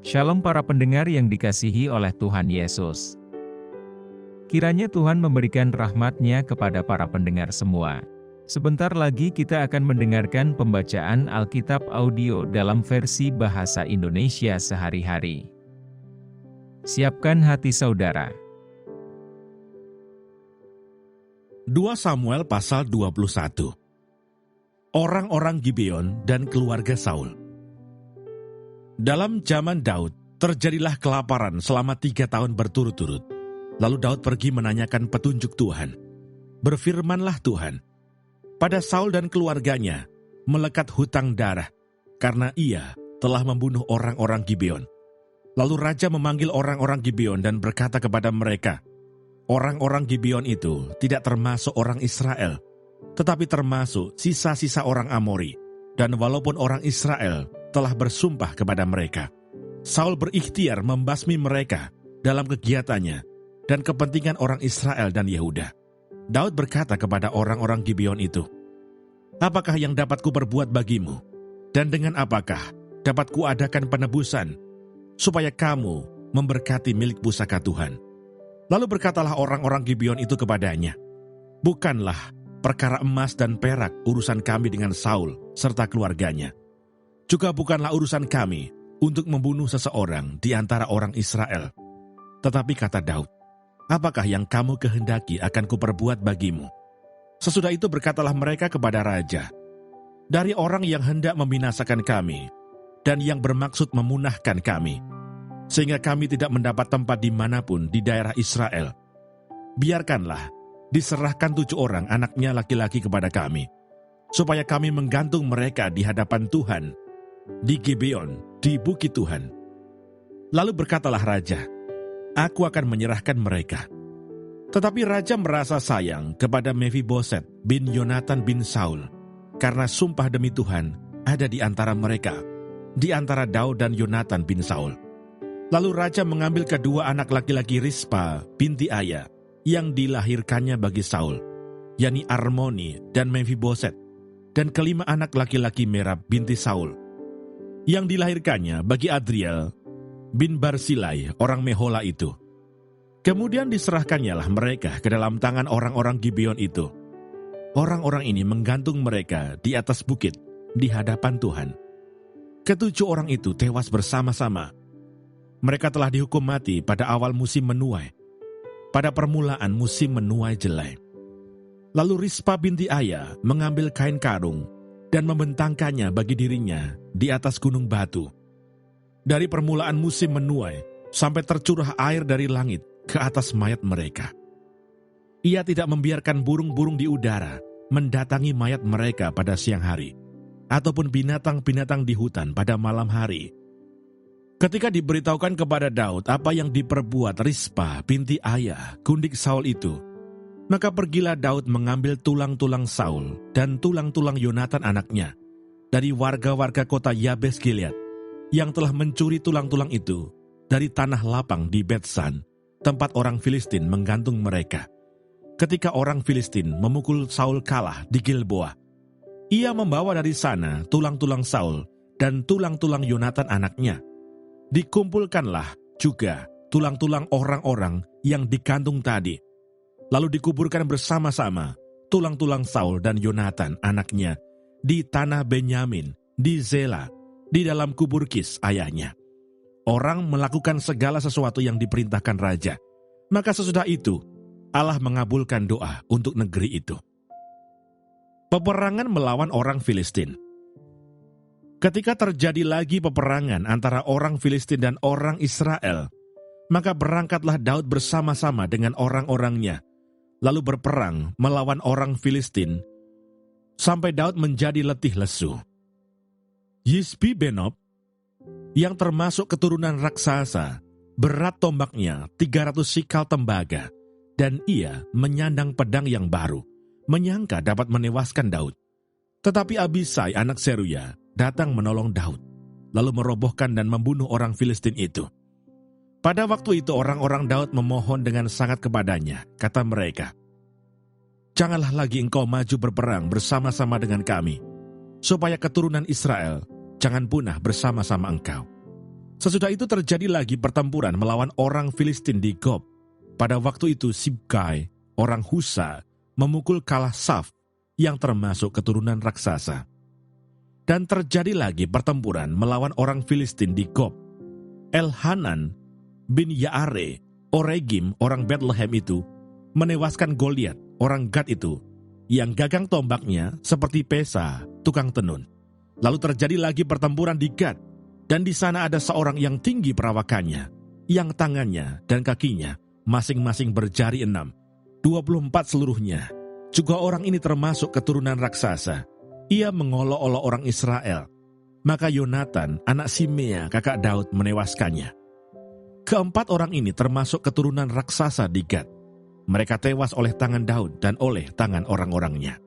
Shalom para pendengar yang dikasihi oleh Tuhan Yesus. Kiranya Tuhan memberikan rahmat-Nya kepada para pendengar semua. Sebentar lagi kita akan mendengarkan pembacaan Alkitab audio dalam versi bahasa Indonesia sehari-hari. Siapkan hati saudara. 2 Samuel pasal 21. Orang-orang Gibeon dan keluarga Saul. Dalam zaman Daud, terjadilah kelaparan selama 3 tahun berturut-turut. Lalu Daud pergi menanyakan petunjuk Tuhan. Berfirmanlah Tuhan, pada Saul dan keluarganya melekat hutang darah, karena ia telah membunuh orang-orang Gibeon. Lalu raja memanggil orang-orang Gibeon dan berkata kepada mereka, orang-orang Gibeon itu tidak termasuk orang Israel, tetapi termasuk sisa-sisa orang Amori. Dan walaupun orang Israel telah bersumpah kepada mereka, Saul berikhtiar membasmi mereka dalam kegiatannya dan kepentingan orang Israel dan Yehuda. Daud berkata kepada orang-orang Gibeon itu, apakah yang dapat kuperbuat bagimu? Dan dengan apakah dapat kuadakan penebusan, supaya kamu memberkati milik pusaka Tuhan? Lalu berkatalah orang-orang Gibeon itu kepadanya, bukanlah perkara emas dan perak urusan kami dengan Saul serta keluarganya. Juga bukanlah urusan kami untuk membunuh seseorang di antara orang Israel. Tetapi kata Daud, apakah yang kamu kehendaki akan kuperbuat bagimu? Sesudah itu berkatalah mereka kepada raja, dari orang yang hendak membinasakan kami dan yang bermaksud memunahkan kami, sehingga kami tidak mendapat tempat dimanapun di daerah Israel, biarkanlah diserahkan 7 orang anaknya laki-laki kepada kami, supaya kami menggantung mereka di hadapan Tuhan, di Gibeon, di bukit Tuhan. Lalu berkatalah raja, aku akan menyerahkan mereka. Tetapi raja merasa sayang kepada Mephiboset bin Yonatan bin Saul, karena sumpah demi Tuhan ada di antara mereka, di antara Daud dan Yonatan bin Saul. Lalu raja mengambil kedua anak laki-laki Rispa binti Aya, yang dilahirkannya bagi Saul, yakni Armoni dan Mephiboset, dan kelima anak laki-laki Merab binti Saul, yang dilahirkannya bagi Adriel bin Barsilai orang Mehola itu. Kemudian diserahkannyalah mereka ke dalam tangan orang-orang Gibeon itu. Orang-orang ini menggantung mereka di atas bukit di hadapan Tuhan. 7 orang itu tewas bersama-sama. Mereka telah dihukum mati pada awal musim menuai, pada permulaan musim menuai jelai. Lalu Rispa binti Aya mengambil kain karung dan membentangkannya bagi dirinya di atas gunung batu. Dari permulaan musim menuai sampai tercurah air dari langit ke atas mayat mereka. Ia tidak membiarkan burung-burung di udara mendatangi mayat mereka pada siang hari, ataupun binatang-binatang di hutan pada malam hari. Ketika diberitahukan kepada Daud apa yang diperbuat Rispa binti Aya, gundik Saul itu, maka pergilah Daud mengambil tulang-tulang Saul dan tulang-tulang Yonatan anaknya dari warga-warga kota Yabes Gilead yang telah mencuri tulang-tulang itu dari tanah lapang di Betsan, tempat orang Filistin menggantung mereka. Ketika orang Filistin memukul Saul kalah di Gilboa, ia membawa dari sana tulang-tulang Saul dan tulang-tulang Yonatan anaknya. Dikumpulkanlah juga tulang-tulang orang-orang yang digantung tadi, lalu dikuburkan bersama-sama tulang-tulang Saul dan Yonatan anaknya di tanah Benyamin, di Zela, di dalam kubur Kis ayahnya. Orang melakukan segala sesuatu yang diperintahkan raja. Maka sesudah itu Allah mengabulkan doa untuk negeri itu. Peperangan melawan orang Filistin. Ketika terjadi lagi peperangan antara orang Filistin dan orang Israel, maka berangkatlah Daud bersama-sama dengan orang-orangnya, lalu berperang melawan orang Filistin, sampai Daud menjadi letih lesu. Yisbi Benob, yang termasuk keturunan raksasa, berat tombaknya 300 sikal tembaga, dan ia menyandang pedang yang baru, menyangka dapat menewaskan Daud. Tetapi Abisai anak Seruya datang menolong Daud, lalu merobohkan dan membunuh orang Filistin itu. Pada waktu itu orang-orang Daud memohon dengan sangat kepadanya, kata mereka, janganlah lagi engkau maju berperang bersama-sama dengan kami, supaya keturunan Israel jangan punah bersama-sama engkau. Sesudah itu terjadi lagi pertempuran melawan orang Filistin di Gob. Pada waktu itu Sibkai, orang Husa, memukul kalah Saf, yang termasuk keturunan raksasa. Dan terjadi lagi pertempuran melawan orang Filistin di Gob. Elhanan bin Yaare, Oregim, orang Bethlehem itu, menewaskan Goliat, orang Gad itu, yang gagang tombaknya seperti pesa, tukang tenun. Lalu terjadi lagi pertempuran di Gad, dan di sana ada seorang yang tinggi perawakannya, yang tangannya dan kakinya masing-masing berjari 6, 24 seluruhnya. Juga orang ini termasuk keturunan raksasa. Ia mengolok-olok orang Israel. Maka Yonatan, anak Simea, kakak Daud, menewaskannya. Keempat orang ini termasuk keturunan raksasa di Gad. Mereka tewas oleh tangan Daud dan oleh tangan orang-orangnya.